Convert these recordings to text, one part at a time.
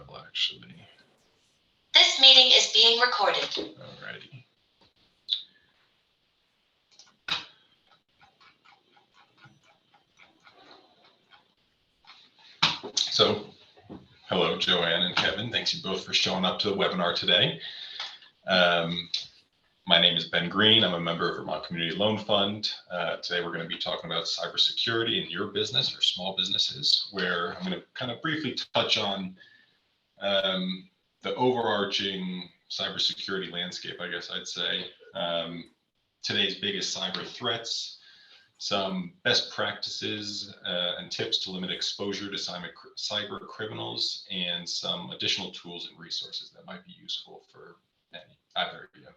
well, actually. This meeting is being recorded. Alrighty. So, hello, Joanne and Kevin. Thanks you both for showing up to the webinar today. My name is Ben Green. I'm a member of Vermont Community Loan Fund. Today we're going to be talking about cybersecurity in your business or small businesses, where I'm going to kind of briefly touch on the overarching cybersecurity landscape, I guess I'd say. Today's biggest cyber threats, some best practices and tips to limit exposure to cyber criminals, and some additional tools and resources that might be useful for either of you.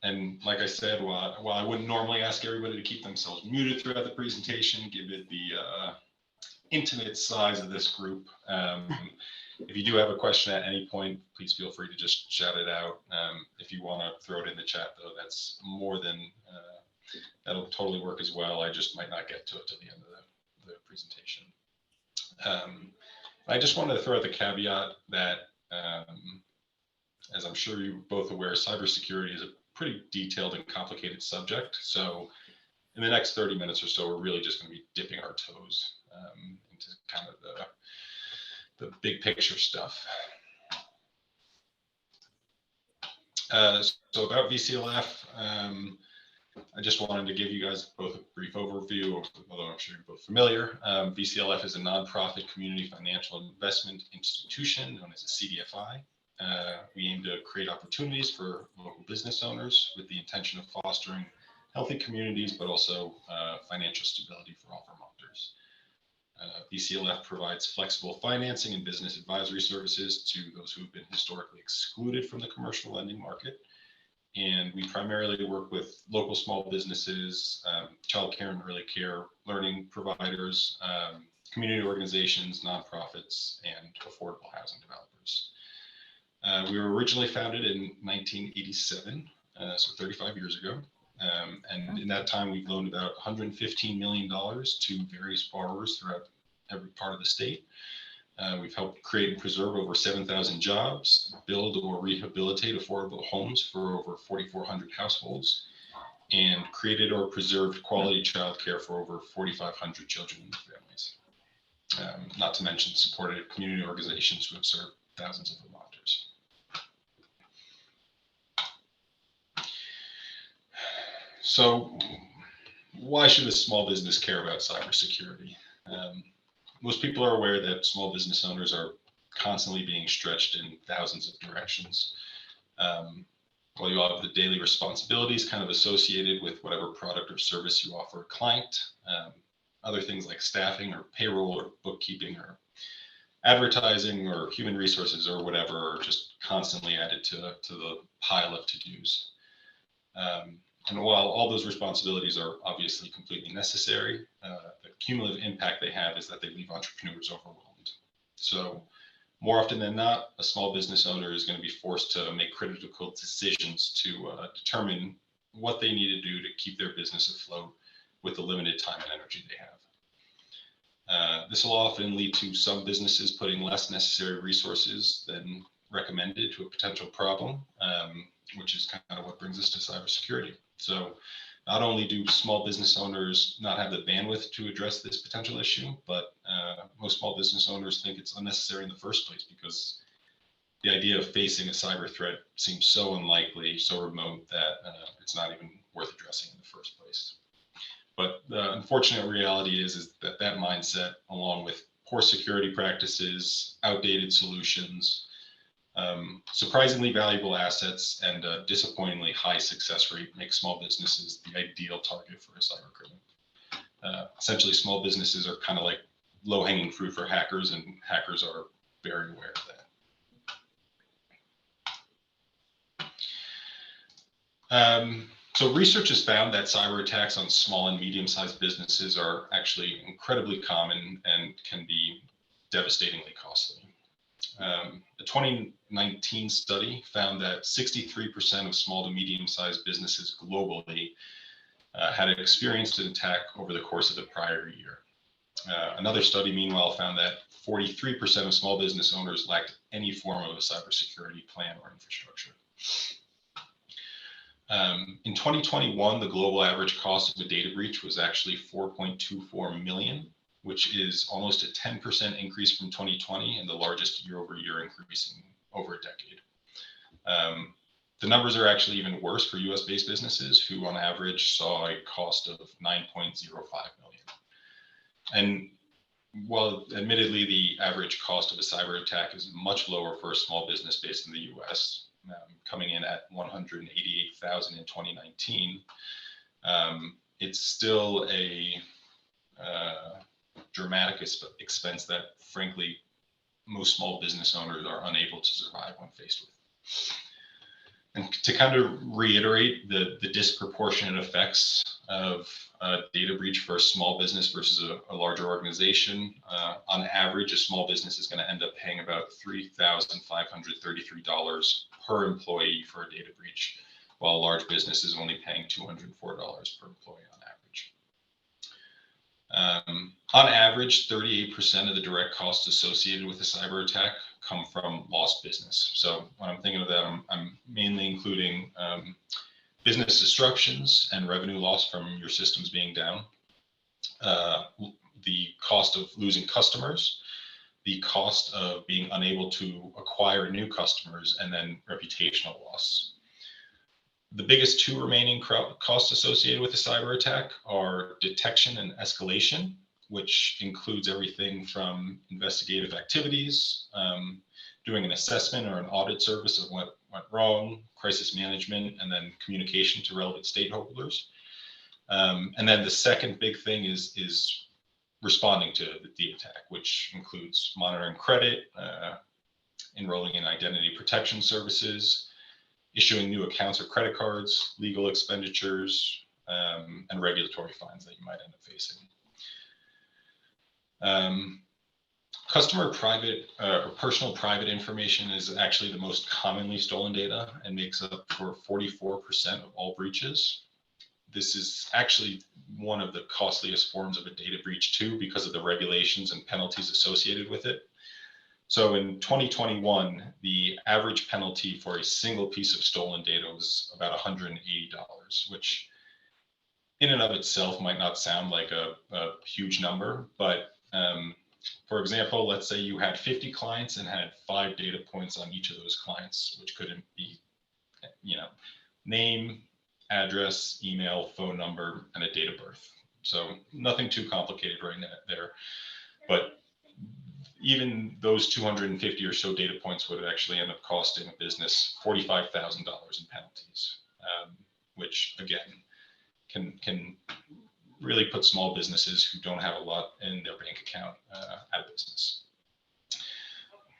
And like I said, while I wouldn't normally ask everybody to keep themselves muted throughout the presentation, given the intimate size of this group, if you do have a question at any point, please feel free to just shout it out. If you want to throw it in the chat, though, that's more than, that'll totally work as well. I just might not get to it till the end of the presentation. I just wanted to throw out the caveat that, as I'm sure you're both aware, cybersecurity is a pretty detailed and complicated subject. So in the next 30 minutes or so, we're really just going to be dipping our toes into kind of the big picture stuff. So about VCLF, I just wanted to give you guys both a brief overview, although I'm sure you're both familiar. VCLF is a nonprofit community financial investment institution known as a CDFI. We aim to create opportunities for local business owners with the intention of fostering healthy communities, but also financial stability for all Vermonters. VCLF provides flexible financing and business advisory services to those who have been historically excluded from the commercial lending market. And we primarily work with local small businesses, child care and early care, learning providers, community organizations, nonprofits, and affordable housing developers. We were originally founded in 1987, so 35 years ago. And in that time, we've loaned about $115 million to various borrowers throughout every part of the state. We've helped create and preserve over 7,000 jobs, build or rehabilitate affordable homes for over 4,400 households, and created or preserved quality childcare for over 4,500 children and their families. Not to mention supported community organizations who have served thousands of Vermonters. So why should a small business care about cybersecurity? Most people are aware that small business owners are constantly being stretched in thousands of directions. While you have the daily responsibilities kind of associated with whatever product or service you offer a client, other things like staffing or payroll or bookkeeping or advertising or human resources or whatever are just constantly added to the pile of to-dos. And while all those responsibilities are obviously completely necessary, the cumulative impact they have is that they leave entrepreneurs overwhelmed. So more often than not, a small business owner is going to be forced to make critical decisions to determine what they need to do to keep their business afloat with the limited time and energy they have. This will often lead to some businesses putting less necessary resources than recommended to a potential problem, which is kind of what brings us to cybersecurity. So not only do small business owners not have the bandwidth to address this potential issue, but most small business owners think it's unnecessary in the first place because the idea of facing a cyber threat seems so unlikely, so remote that it's not even worth addressing in the first place. But the unfortunate reality is that that mindset, along with poor security practices, outdated solutions, surprisingly valuable assets, and a disappointingly high success rate make small businesses the ideal target for a cyber criminal. Essentially, small businesses are kind of like low-hanging fruit for hackers, and hackers are very aware of that. So research has found that cyber attacks on small and medium-sized businesses are actually incredibly common and can be devastatingly costly. The 2019 study found that 63% of small to medium-sized businesses globally had experienced an attack over the course of the prior year. Another study, meanwhile, found that 43% of small business owners lacked any form of a cybersecurity plan or infrastructure. In 2021, the global average cost of a data breach was actually $4.24 million, which is almost a 10% increase from 2020 and the largest year-over-year increase in over a decade. The numbers are actually even worse for US-based businesses who on average saw a cost of $9.05 million. And while admittedly the average cost of a cyber attack is much lower for a small business based in the US, coming in at $188,000 in 2019, it's still a dramatic expense that frankly most small business owners are unable to survive when faced with. And to kind of reiterate the disproportionate effects of a data breach for a small business versus a larger organization, on average, a small business is going to end up paying about $3,533 per employee for a data breach, while a large business is only paying $204 per employee on average. On average, 38% of the direct costs associated with a cyber attack come from lost business. So when I'm thinking of that, I'm mainly including business disruptions and revenue loss from your systems being down, the cost of losing customers, the cost of being unable to acquire new customers, and then reputational loss. The biggest two remaining costs associated with a cyber attack are detection and escalation, which includes everything from investigative activities, doing an assessment or an audit service of what went wrong, crisis management, and then communication to relevant stakeholders. And then the second big thing is responding to the attack, which includes monitoring credit, enrolling in identity protection services, issuing new accounts or credit cards, legal expenditures, and regulatory fines that you might end up facing. Customer private or personal private information is actually the most commonly stolen data and makes up for 44% of all breaches. This is actually one of the costliest forms of a data breach too, because of the regulations and penalties associated with it. So in 2021, the average penalty for a single piece of stolen data was about $180, which in and of itself might not sound like a huge number, but for example, let's say you had 50 clients and had 5 data points on each of those clients, which could be, name, address, email, phone number, and a date of birth. So nothing too complicated right there, but even those 250 or so data points would actually end up costing a business $45,000 in penalties, which again can really put small businesses who don't have a lot in their bank account out of business.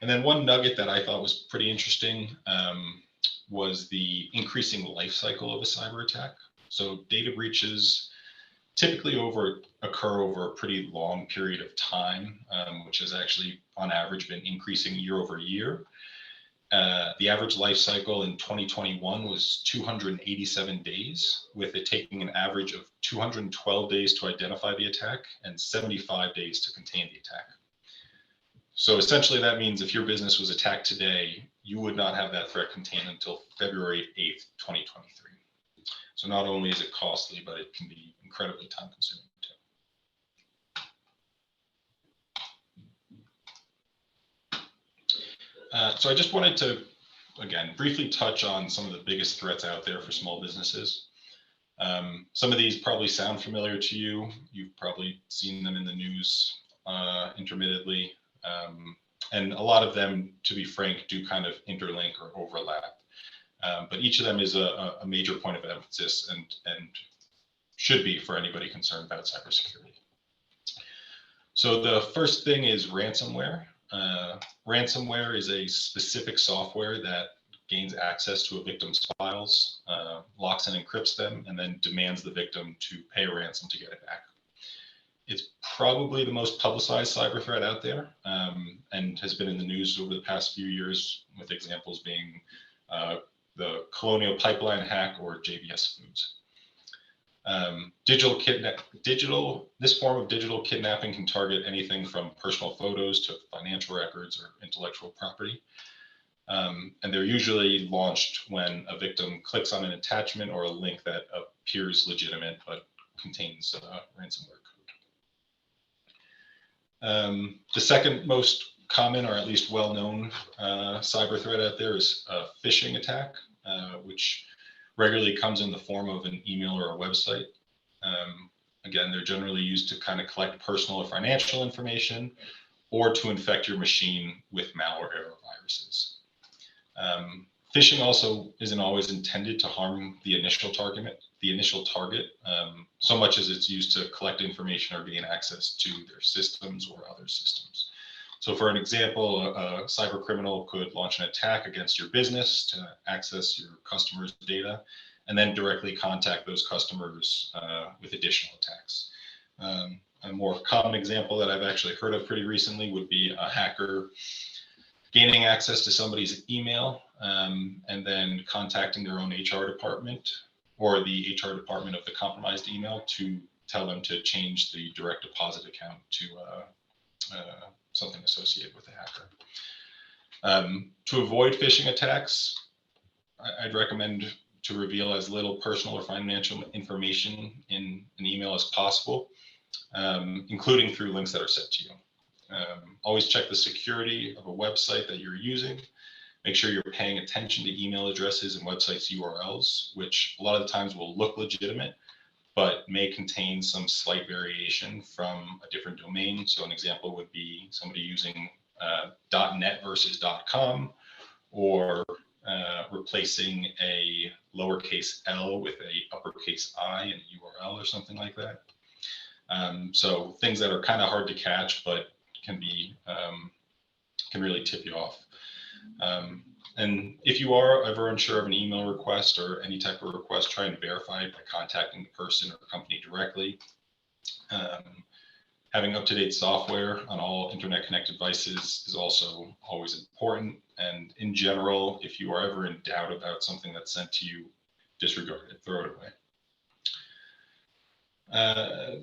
And then one nugget that I thought was pretty interesting was the increasing life cycle of a cyber attack. So data breaches typically occur over a pretty long period of time, which has actually on average been increasing year over year. The average life cycle in 2021 was 287 days, with it taking an average of 212 days to identify the attack and 75 days to contain the attack. So essentially that means if your business was attacked today, you would not have that threat contained until February 8th, 2023. So not only is it costly, but it can be incredibly time consuming too. So I just wanted to, again, briefly touch on some of the biggest threats out there for small businesses. Some of these probably sound familiar to you. You've probably seen them in the news intermittently. And a lot of them, to be frank, do kind of interlink or overlap. But each of them is a major point of emphasis and should be for anybody concerned about cybersecurity. So the first thing is ransomware. Ransomware is a specific software that gains access to a victim's files, locks and encrypts them, and then demands the victim to pay a ransom to get it back. It's probably the most publicized cyber threat out there, and has been in the news over the past few years, with examples being the Colonial Pipeline hack or JBS Foods. This form of digital kidnapping can target anything from personal photos to financial records or intellectual property. And they're usually launched when a victim clicks on an attachment or a link that appears legitimate but contains ransomware code. The second most common, or at least well-known, cyber threat out there is a phishing attack, which regularly comes in the form of an email or a website. Again, they're generally used to kind of collect personal or financial information, or to infect your machine with malware or viruses. Phishing also isn't always intended to harm the initial target, so much as it's used to collect information or gain access to their systems or other systems. So for an example, a cyber criminal could launch an attack against your business to access your customers' data, and then directly contact those customers with additional attacks. A more common example that I've actually heard of pretty recently would be a hacker gaining access to somebody's email and then contacting their own HR department or the HR department of the compromised email to tell them to change the direct deposit account to something associated with the hacker. To avoid phishing attacks, I'd recommend to reveal as little personal or financial information in an email as possible, including through links that are sent to you. Always check the security of a website that you're using. Make sure you're paying attention to email addresses and websites URLs, which a lot of the times will look legitimate, but may contain some slight variation from a different domain. So an example would be somebody using .net versus .com, or replacing a lowercase l with a uppercase I in a URL or something like that. So things that are kind of hard to catch, but can really tip you off. And if you are ever unsure of an email request or any type of request, try and verify it by contacting the person or company directly. Having up-to-date software on all internet-connected devices is also always important. And in general, if you are ever in doubt about something that's sent to you, disregard it, throw it away.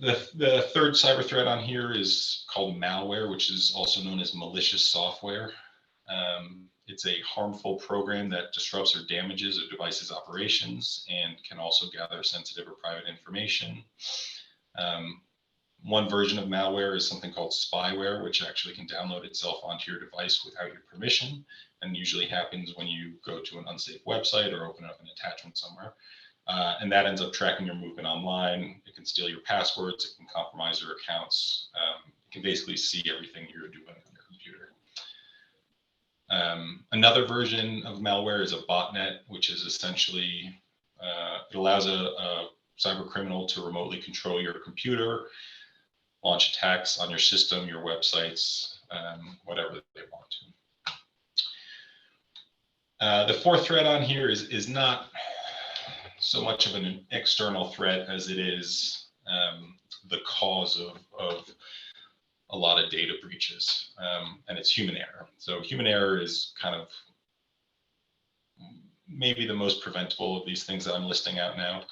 The third cyber threat on here is called malware, which is also known as malicious software. It's a harmful program that disrupts or damages a device's operations and can also gather sensitive or private information. One version of malware is something called spyware, which actually can download itself onto your device without your permission, and usually happens when you go to an unsafe website or open up an attachment somewhere. And that ends up tracking your movement online. It can steal your passwords. It can compromise your accounts. It can basically see everything you're doing on your computer. Another version of malware is a botnet, which is essentially, it allows a cyber criminal to remotely control your computer, launch attacks on your system, your websites, whatever they want to. The fourth threat on here is not so much of an external threat as it is the cause of a lot of data breaches, and it's human error. So human error is kind of maybe the most preventable of these things that I'm listing out now.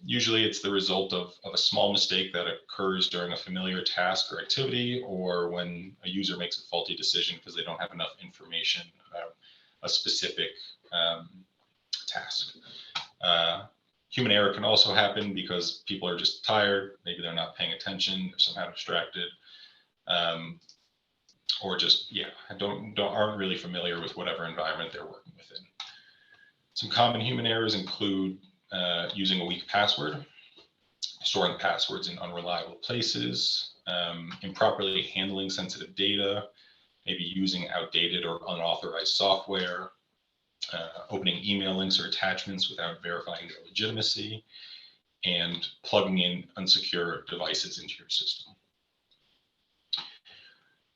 Usually it's the result of a small mistake that occurs during a familiar task or activity, or when a user makes a faulty decision because they don't have enough information about a specific task. Human error can also happen because people are just tired, maybe they're not paying attention, they're somehow distracted, or just aren't really familiar with whatever environment they're working within. Some common human errors include using a weak password, storing passwords in unreliable places, improperly handling sensitive data, maybe using outdated or unauthorized software, opening email links or attachments without verifying their legitimacy, and plugging in unsecure devices into your system.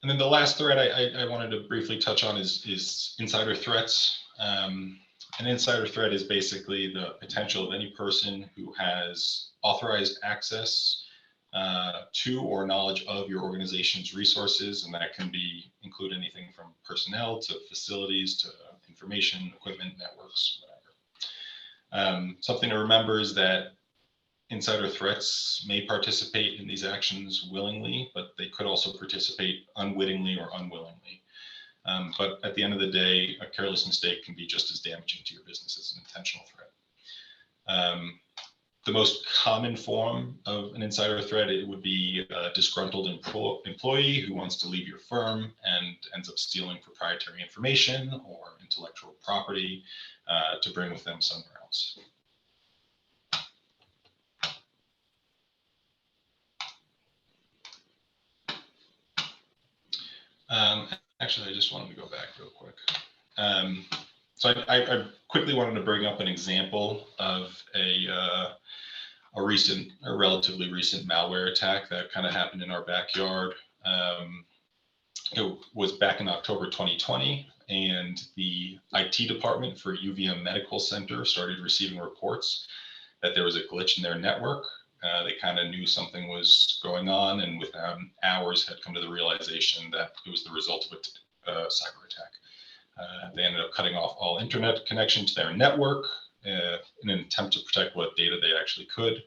And then the last threat I wanted to briefly touch on is insider threats. An insider threat is basically the potential of any person who has authorized access to or knowledge of your organization's resources, and that can include anything from personnel to facilities to information, equipment, networks, whatever. Something to remember is that insider threats may participate in these actions willingly, but they could also participate unwittingly or unwillingly. But at the end of the day, a careless mistake can be just as damaging to your business as an intentional threat. The most common form of an insider threat, it would be a disgruntled employee who wants to leave your firm and ends up stealing proprietary information or intellectual property to bring with them somewhere else. Actually, I just wanted to go back real quick. So I quickly wanted to bring up an example of a relatively recent malware attack that kind of happened in our backyard. It was back in October 2020, and the IT department for UVM Medical Center started receiving reports that there was a glitch in their network. They kind of knew something was going on, and within hours had come to the realization that it was the result of a cyber attack. They ended up cutting off all internet connection to their network in an attempt to protect what data they actually could.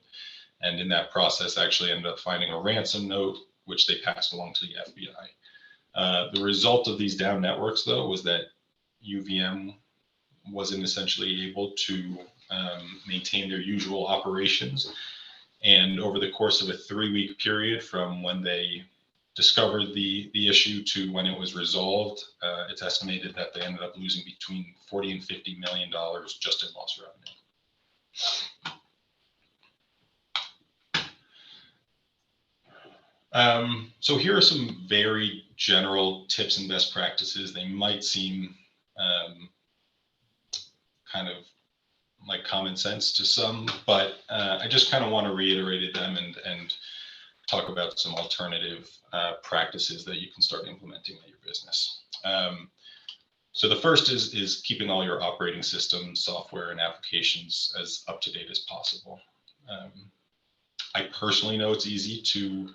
And in that process, actually ended up finding a ransom note, which they passed along to the FBI. The result of these down networks, though, was that UVM wasn't essentially able to maintain their usual operations. And over the course of a 3-week period from when they discovered the issue to when it was resolved, it's estimated that they ended up losing between $40 and $50 million just in lost revenue. So here are some very general tips and best practices. They might seem kind of like common sense to some, but I just kind of want to reiterate them and talk about some alternative practices that you can start implementing in your business. So the first is keeping all your operating systems, software, and applications as up to date as possible. I personally know it's easy to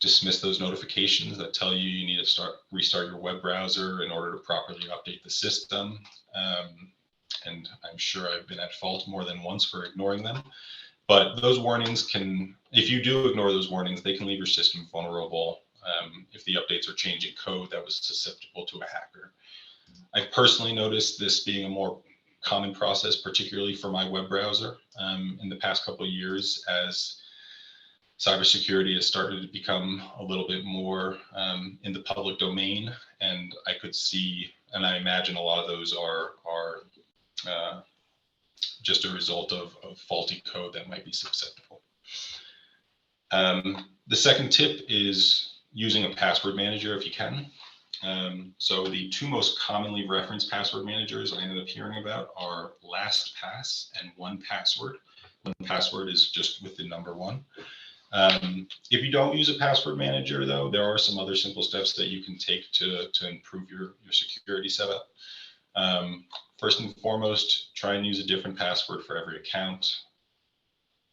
dismiss those notifications that tell you you need to restart your web browser in order to properly update the system. And I'm sure I've been at fault more than once for ignoring them. But those warnings can, if you do ignore those warnings, they can leave your system vulnerable if the updates are changing code that was susceptible to a hacker. I've personally noticed this being a more common process, particularly for my web browser in the past couple of years, as cybersecurity has started to become a little bit more in the public domain. And I could see, and I imagine a lot of those are just a result of faulty code that might be susceptible. The second tip is using a password manager if you can. So the two most commonly referenced password managers I ended up hearing about are LastPass and 1Password. 1Password is just with the number 1. If you don't use a password manager, though, there are some other simple steps that you can take to improve your security setup. First and foremost, try and use a different password for every account.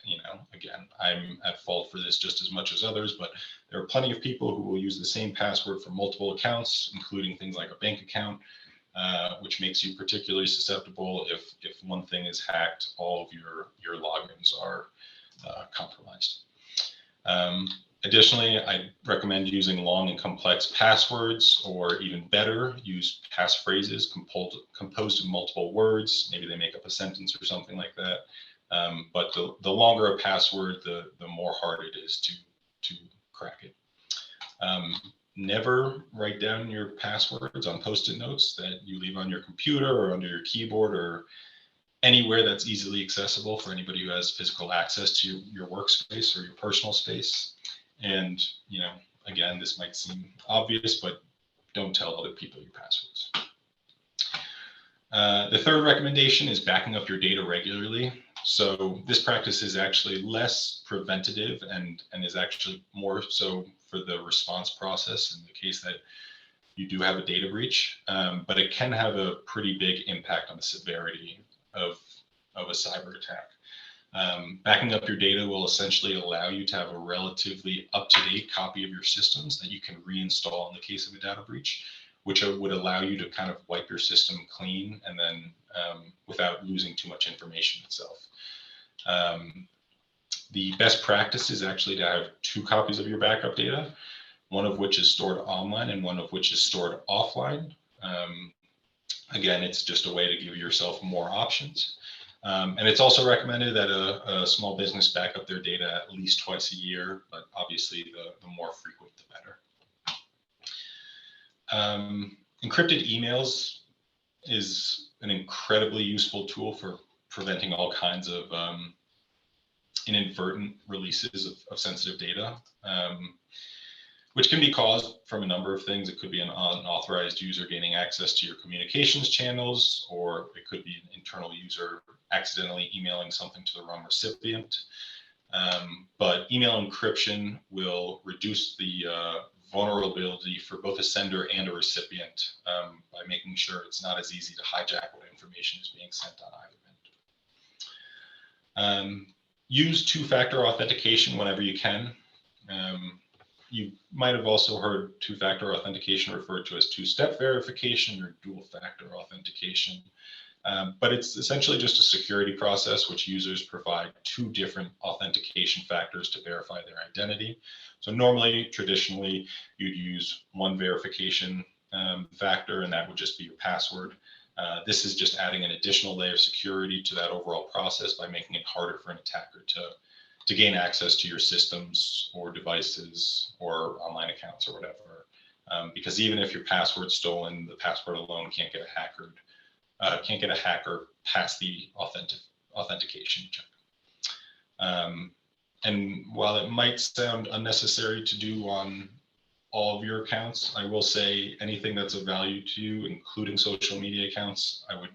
You know, again, I'm at fault for this just as much as others, but there are plenty of people who will use the same password for multiple accounts, including things like a bank account, which makes you particularly susceptible if one thing is hacked, all of your logins are compromised. Additionally, I recommend using long and complex passwords, or even better, use passphrases composed of multiple words. Maybe they make up a sentence or something like that. But the longer a password, the more hard it is to crack it. Never write down your passwords on Post-it notes that you leave on your computer or under your keyboard or anywhere that's easily accessible for anybody who has physical access to your workspace or your personal space. And, you know, again, this might seem obvious, but don't tell other people your passwords. The third recommendation is backing up your data regularly. So this practice is actually less preventative and is actually more so for the response process in the case that you do have a data breach, but it can have a pretty big impact on the severity of a cyber attack. Backing up your data will essentially allow you to have a relatively up-to-date copy of your systems that you can reinstall in the case of a data breach, which would allow you to kind of wipe your system clean and then without losing too much information itself. The best practice is actually to have 2 copies of your backup data, one of which is stored online and one of which is stored offline. Again, it's just a way to give yourself more options. And it's also recommended that a small business back up their data at least twice a year, but obviously the more frequent, the better. Encrypted emails is an incredibly useful tool for preventing all kinds of inadvertent releases of sensitive data, which can be caused from a number of things. It could be an unauthorized user gaining access to your communications channels, or it could be an internal user accidentally emailing something to the wrong recipient. But email encryption will reduce the vulnerability for both a sender and a recipient by making sure it's not as easy to hijack what information is being sent on either end. Use 2-factor authentication whenever you can. You might have also heard 2-factor authentication referred to as 2-step verification or dual-factor authentication. But it's essentially just a security process which users provide 2 different authentication factors to verify their identity. So normally, traditionally, you'd use one verification factor, and that would just be your password. This is just adding an additional layer of security to that overall process by making it harder for an attacker to gain access to your systems or devices or online accounts or whatever. Because even if your password's stolen, the password alone can't get a hacker past the authentication check. And while it might sound unnecessary to do on all of your accounts, I will say anything that's of value to you, including social media accounts, I would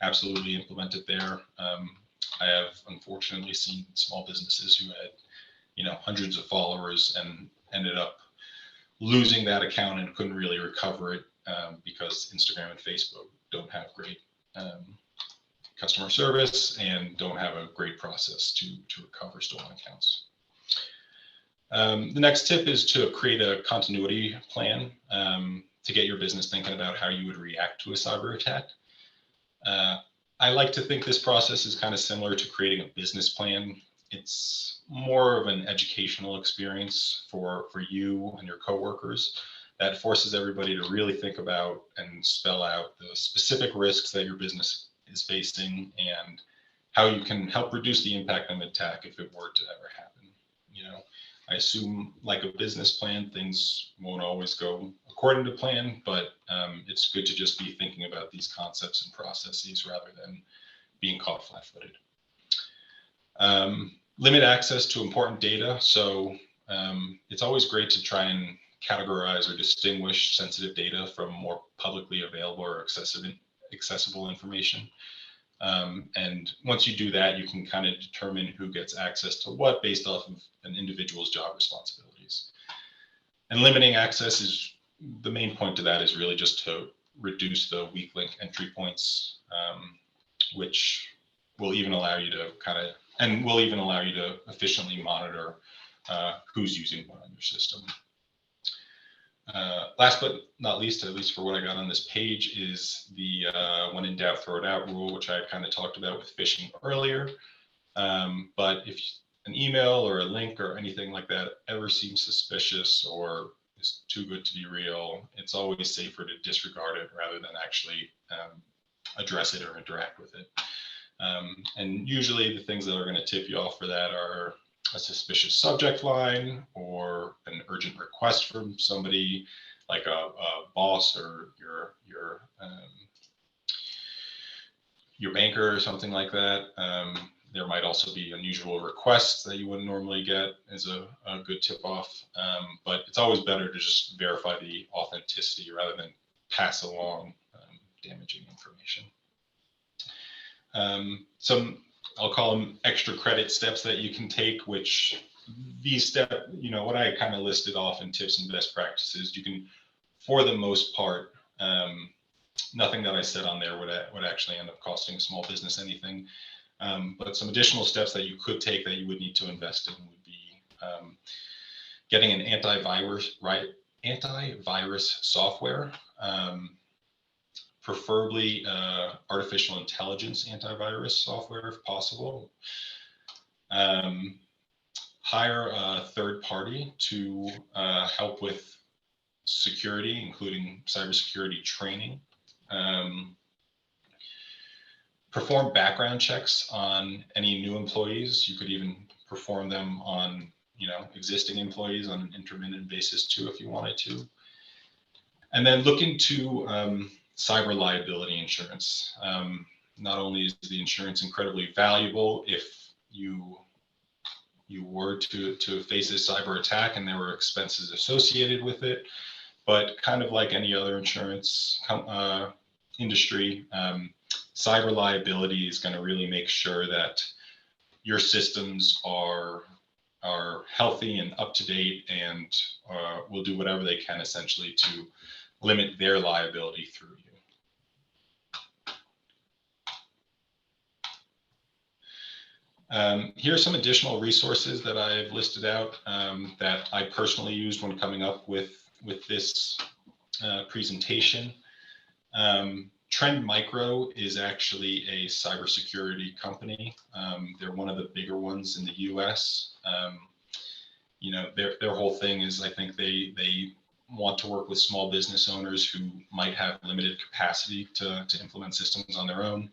absolutely implement it there. I have unfortunately seen small businesses who had, hundreds of followers and ended up losing that account and couldn't really recover it because Instagram and Facebook don't have great customer service and don't have a great process to recover stolen accounts. The next tip is to create a continuity plan to get your business thinking about how you would react to a cyber attack. I like to think this process is kind of similar to creating a business plan. It's more of an educational experience for you and your coworkers that forces everybody to really think about and spell out the specific risks that your business is facing and how you can help reduce the impact of an attack if it were to ever happen. I assume, like a business plan, things won't always go according to plan, but it's good to just be thinking about these concepts and processes rather than being caught flat-footed. Limit access to important data. So it's always great to try and categorize or distinguish sensitive data from more publicly available or accessible information. And once you do that, you can kind of determine who gets access to what based off of an individual's job responsibilities. And limiting access is the main point to that is really just to reduce the weak link entry points, which will even allow you to efficiently monitor who's using what on your system. Last but not least, at least for what I got on this page, is the when in doubt, throw it out rule, which I kind of talked about with phishing earlier. But if an email or a link or anything like that ever seems suspicious or is too good to be real, it's always safer to disregard it rather than actually address it or interact with it. And usually the things that are going to tip you off for that are a suspicious subject line or an urgent request from somebody like a boss or your banker or something like that. There might also be unusual requests that you wouldn't normally get as a good tip off, but it's always better to just verify the authenticity rather than pass along damaging information. Some, I'll call them extra credit steps that you can take, which these steps, what I kind of listed off in tips and best practices, you can, for the most part, nothing that I said on there would actually end up costing a small business anything. But some additional steps that you could take that you would need to invest in would be getting an antivirus software, preferably artificial intelligence antivirus software if possible. hire a third party to help with security, including cybersecurity training, perform background checks on any new employees. You could even perform them on, existing employees on an intermittent basis too, if you wanted to. And then look into cyber liability insurance. Not only is the insurance incredibly valuable if you were to face a cyber attack and there were expenses associated with it, but kind of like any other insurance industry, cyber liability is going to really make sure that your systems are healthy and up to date, and will do whatever they can essentially to limit their liability through you. Here are some additional resources that I've listed out that I personally used when coming up with this presentation. Trend Micro is actually a cybersecurity company. They're one of the bigger ones in the US. Their whole thing is, I think they want to work with small business owners who might have limited capacity to implement systems on their own.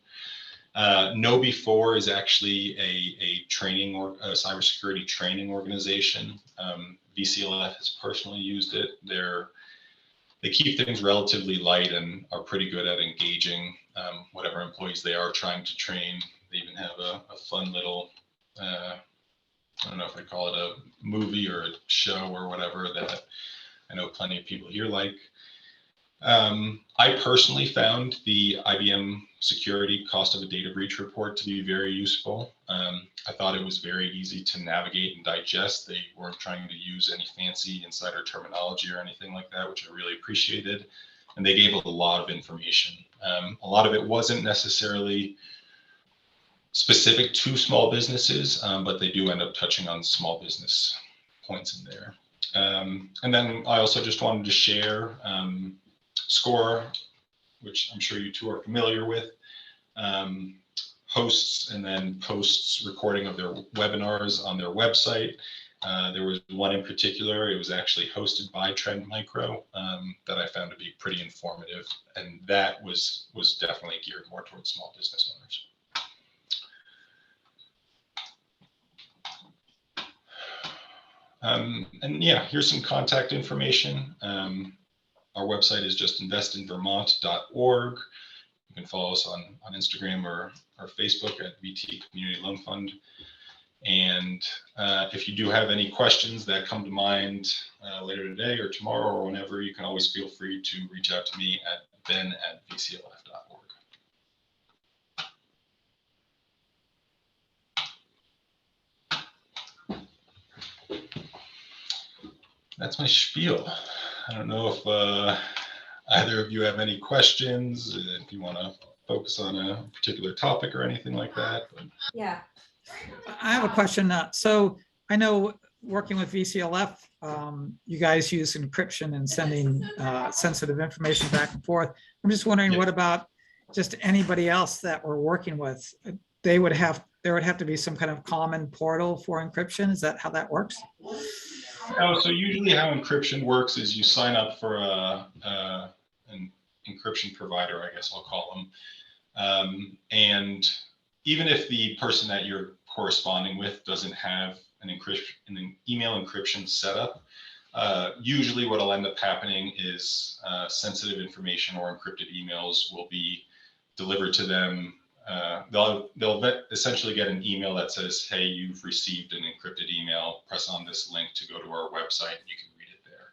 KnowBe4 is actually a training or a cybersecurity training organization. VCLF has personally used it. They keep things relatively light and are pretty good at engaging whatever employees they are trying to train. They even have a fun little, I don't know if I call it a movie or a show or whatever that I know plenty of people here like. I personally found the IBM security cost of a data breach report to be very useful. I thought it was very easy to navigate and digest. They weren't trying to use any fancy insider terminology or anything like that, which I really appreciated. And they gave a lot of information. A lot of it wasn't necessarily specific to small businesses, but they do end up touching on small business points in there. And then I also just wanted to share SCORE, which I'm sure you two are familiar with, hosts and then posts recording of their webinars on their website. There was one in particular, it was actually hosted by Trend Micro, that I found to be pretty informative, and that was definitely geared more towards small business owners. And yeah, here's some contact information. Our website is just investinvermont.org. You can follow us on Instagram or Facebook at VT Community Loan Fund. And if you do have any questions that come to mind later today or tomorrow or whenever, you can always feel free to reach out to me at ben@vclf.org. That's my spiel. I don't know if either of you have any questions, if you want to focus on a particular topic or anything like that. But. Yeah. I have a question. So I know working with VCLF, you guys use encryption and sending sensitive information back and forth. I'm just wondering, Yeah. What about just anybody else that we're working with? There would have to be some kind of common portal for encryption. Is that how that works? No, so usually how encryption works is you sign up for an encryption provider, I guess I'll call them. And even if the person that you're corresponding with doesn't have an email encryption setup, usually what will end up happening is sensitive information or encrypted emails will be delivered to them. They'll essentially get an email that says, hey, you've received an encrypted email, press on this link to go to our website, and you can read it there.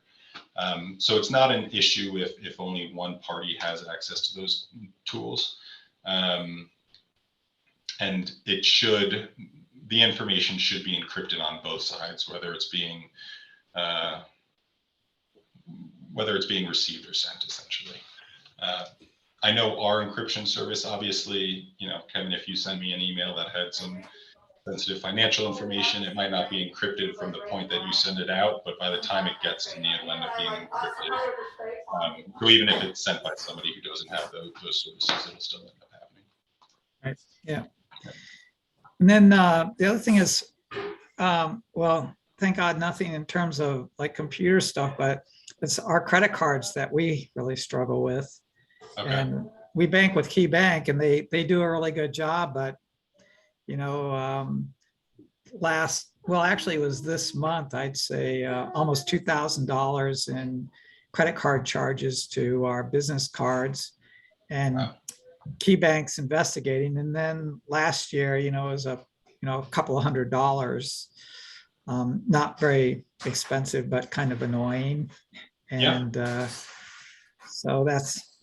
So it's not an issue if only one party has access to those tools. And the information should be encrypted on both sides, whether it's being received or sent, essentially. I know our encryption service, obviously, Kevin, if you send me an email that had some sensitive financial information, it might not be encrypted from the point that you send it out, but by the time it gets to me, it'll end up being encrypted. So even if it's sent by somebody who doesn't have those services, it'll still end up happening. Right. Yeah. And then the other thing is, Well, thank God, nothing in terms of like computer stuff, but it's our credit cards that we really struggle with. Okay. And we bank with Key Bank and they do a really good job, but you know, actually it was this month, I'd say almost $2,000 in credit card charges to our business cards. And Wow. Key Bank's investigating. And then last year, it was a couple of $100s. Not very expensive, but kind of annoying. And so that's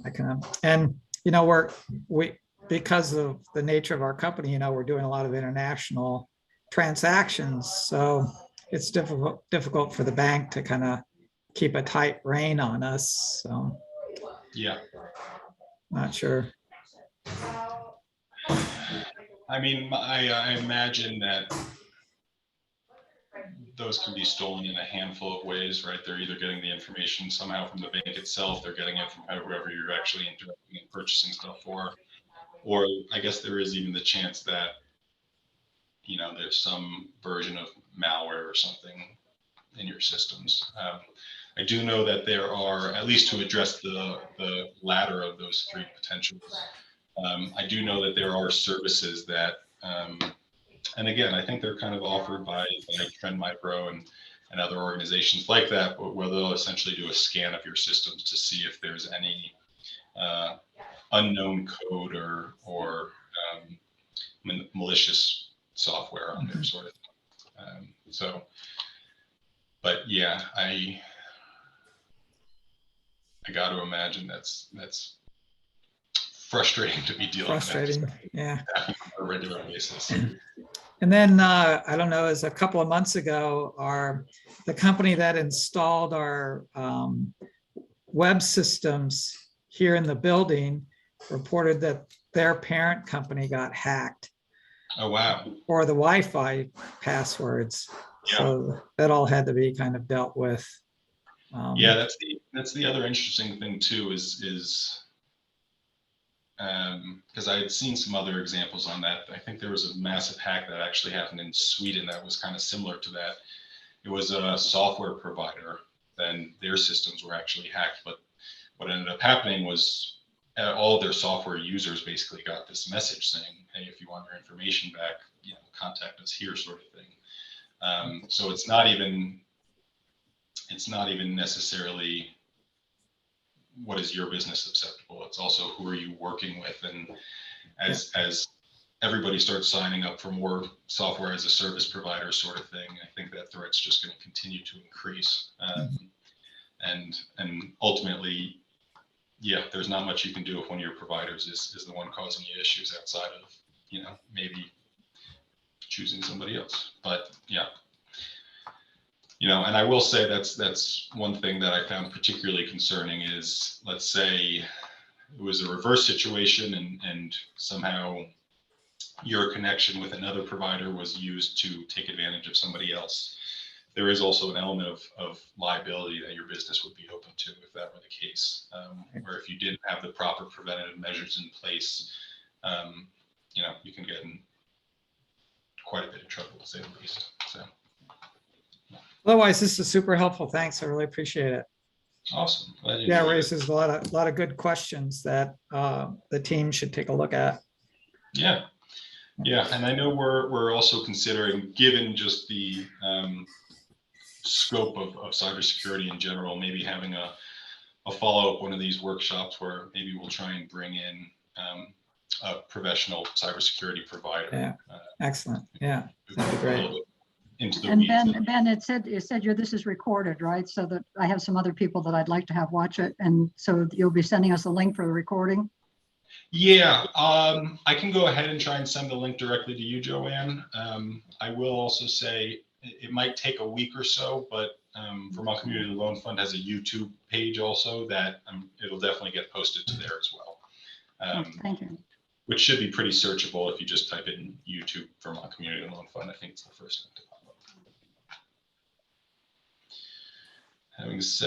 because of the nature of our company, we're doing a lot of international transactions. So it's difficult for the bank to kind of keep a tight rein on us. So Yeah. not sure. I mean, I imagine that those can be stolen in a handful of ways, right? They're either getting the information somehow from the bank itself, they're getting it from whoever you're actually interacting and purchasing stuff for, or I guess there is even the chance that, there's some version of malware or something in your systems. I do know that there are, at least to address the latter of those three potentials, I do know that there are services that, and again, I think they're kind of offered by like Trend Micro and other organizations like that, where they'll essentially do a scan of your systems to see if there's any unknown code or malicious software on there, sort of. But yeah, I got to imagine that's frustrating to be dealing with Yeah. on a regular basis. And then I don't know, as a couple of months ago, the company that installed our web systems here in the building reported that their parent company got hacked. Oh, wow. Or the Wi-Fi passwords. Yeah. So that all had to be kind of dealt with. Yeah, that's the other interesting thing too, is because I had seen some other examples on that. I think there was a massive hack that actually happened in Sweden that was kind of similar to that. It was a software provider, then their systems were actually hacked. But what ended up happening was all of their software users basically got this message saying, hey, if you want your information back, contact us here, sort of thing. So it's not even necessarily what is your business susceptible. It's also who are you working with, and as everybody starts signing up for more software as a service provider, sort of thing, I think that threat's just going to continue to increase. And ultimately, there's not much you can do if one of your providers is the one causing you issues outside of maybe choosing somebody else. But and I will say that's one thing that I found particularly concerning is, let's say it was a reverse situation and somehow your connection with another provider was used to take advantage of somebody else. There is also an element of liability that your business would be open to if that were the case, or if you didn't have the proper preventative measures in place, you can get in quite a bit of trouble, to say the least. So. Otherwise, this is super helpful. Thanks. I really appreciate it. Awesome. Yeah, it raises a lot of good questions that the team should take a look at. Yeah, and I know we're also considering, given just the scope of cybersecurity in general, maybe having a follow-up one of these workshops where maybe we'll try and bring in a professional cybersecurity provider. Yeah, excellent. Yeah, that'd be great. Into the and weeds. Ben, it said this is recorded, right? So that I have some other people that I'd like to have watch it, and so you'll be sending us a link for the recording. Yeah, I can go ahead and try and send the link directly to you, Joanne. I will also say it might take a week or so, but Vermont Community Loan Fund has a YouTube page also that it'll definitely get posted to there as well. Thank you. Which should be pretty searchable if you just type in YouTube Vermont Community Loan Fund. I think it's the first thing to pop up. Having said